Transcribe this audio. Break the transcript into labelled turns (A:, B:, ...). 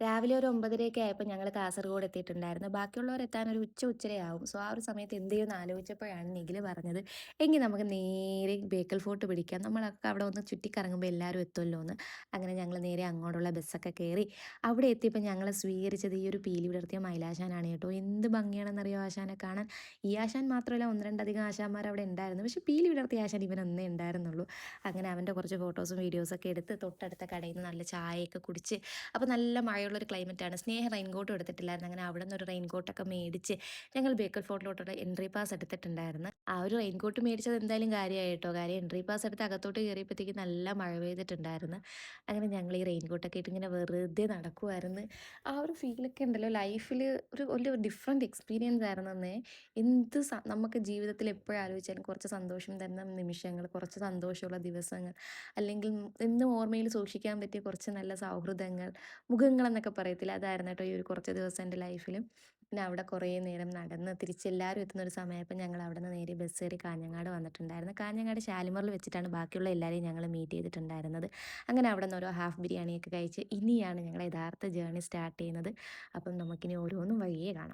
A: രാവിലെ ഒരു 9:30 ആയപ്പോൾ ഞങ്ങൾ കാസർഗോഡ് എത്തിയിട്ടുണ്ടായിരുന്നു. ബാക്കിയുള്ളവർ എത്താൻ ഒരു ഉച്ചരയാവും. സോ, ആ ഒരു സമയത്ത് എന്ത് ചെയ്യുമെന്ന് ആലോചിച്ചപ്പോഴാണ് നിഖിൽ പറഞ്ഞത്, "എങ്കിൽ നമുക്ക് നേരെ ബേക്കൽ ഫോർട്ട് പിടിക്കാം. നമ്മളൊക്കെ അവിടെ ഒന്ന് ചുറ്റിക്കറങ്ങുമ്പോൾ എല്ലാവരും എത്തുമല്ലോ" എന്ന്. അങ്ങനെ ഞങ്ങൾ നേരെ അങ്ങോട്ടുള്ള ബസ്സൊക്കെ കയറി. അവിടെ എത്തിയപ്പോൾ ഞങ്ങളെ സ്വീകരിച്ചത് ഈ ഒരു പീലി വിടർത്തിയ മൈലാശാനാണ് കേട്ടോ. എന്ത് ഭംഗിയാണെന്നറിയോ ആശാനെ കാണാൻ. ഈ ആശാൻ മാത്രമല്ല, 1, 2 അധികം ആശാന്മാർ അവിടെ ഉണ്ടായിരുന്നു. പക്ഷേ പീലി വിടർത്തിയ ആശാൻ ഇവനൊന്നേ ഉണ്ടായിരുന്നുള്ളൂ. അങ്ങനെ അവൻ്റെ കുറച്ച് ഫോട്ടോസും വീഡിയോസൊക്കെ എടുത്ത് തൊട്ടടുത്ത കടയിൽ നിന്ന് നല്ല ചായയൊക്കെ കുടിച്ച്, അപ്പോൾ നല്ല മഴയുള്ളൊരു ക്ലൈമറ്റാണ്. സ്നേഹ റെയിൻകോട്ടും എടുത്തിട്ടില്ലായിരുന്നു. അങ്ങനെ അവിടെ നിന്ന് ഒരു റെയിൻകോട്ടൊക്കെ മേടിച്ച് ഞങ്ങൾ ബേക്കൽ ഫോർട്ടിലോട്ടുള്ള എൻട്രി പാസ് എടുത്തിട്ടുണ്ടായിരുന്നു. ആ ഒരു റെയിൻകോട്ട് മേടിച്ചത് എന്തായാലും കാര്യമായി കേട്ടോ. കാര്യം എൻട്രി പാസ് എടുത്ത് അകത്തോട്ട് കയറിയപ്പോഴത്തേക്ക് നല്ല മഴ പെയ്തിട്ടുണ്ടായിരുന്നു. അങ്ങനെ ഞങ്ങൾ ഈ റെയിൻകോട്ടൊക്കെ ഇട്ട് ഇങ്ങനെ വെറുതെ നടക്കുമായിരുന്നു. ആ ഒരു ഫീലൊക്കെ ഉണ്ടല്ലോ ലൈഫിൽ ഒരു ഡിഫറെൻറ്റ് എക്സ്പീരിയൻസ് ആയിരുന്നെന്നേ. നമുക്ക് ജീവിതത്തിൽ എപ്പോഴാലോചിച്ചാലും കുറച്ച് സന്തോഷം തരുന്ന നിമിഷങ്ങൾ, കുറച്ച് സന്തോഷമുള്ള ദിവസങ്ങൾ, അല്ലെങ്കിൽ എന്നും ഓർമ്മയിൽ സൂക്ഷിക്കാൻ പറ്റിയ കുറച്ച് നല്ല സൗഹൃദങ്ങൾ, മുഖങ്ങളെന്നൊക്കെ പറയത്തില്ല, അതായിരുന്നു കേട്ടോ ഈ ഒരു കുറച്ച് ദിവസം എൻ്റെ ലൈഫിലും. പിന്നെ അവിടെ കുറേ നേരം നടന്ന് തിരിച്ചെല്ലാവരും എത്തുന്നൊരു സമയമായപ്പോൾ ഞങ്ങൾ അവിടെ നിന്ന് നേരെ ബസ് കയറി കാഞ്ഞങ്ങാട് വന്നിട്ടുണ്ടായിരുന്നു. കാഞ്ഞങ്ങാട് ഷാലിമറിൽ വെച്ചിട്ടാണ് ബാക്കിയുള്ള എല്ലാവരെയും ഞങ്ങൾ മീറ്റ് ചെയ്തിട്ടുണ്ടായിരുന്നത്. അങ്ങനെ അവിടെ നിന്ന് ഓരോ ഹാഫ് ബിരിയാണിയൊക്കെ കഴിച്ച് ഇനിയാണ് ഞങ്ങളുടെ യഥാർത്ഥ ജേർണി സ്റ്റാർട്ട് ചെയ്യുന്നത്. അപ്പം നമുക്കിനി ഓരോന്നും വഴിയേ കാണാം.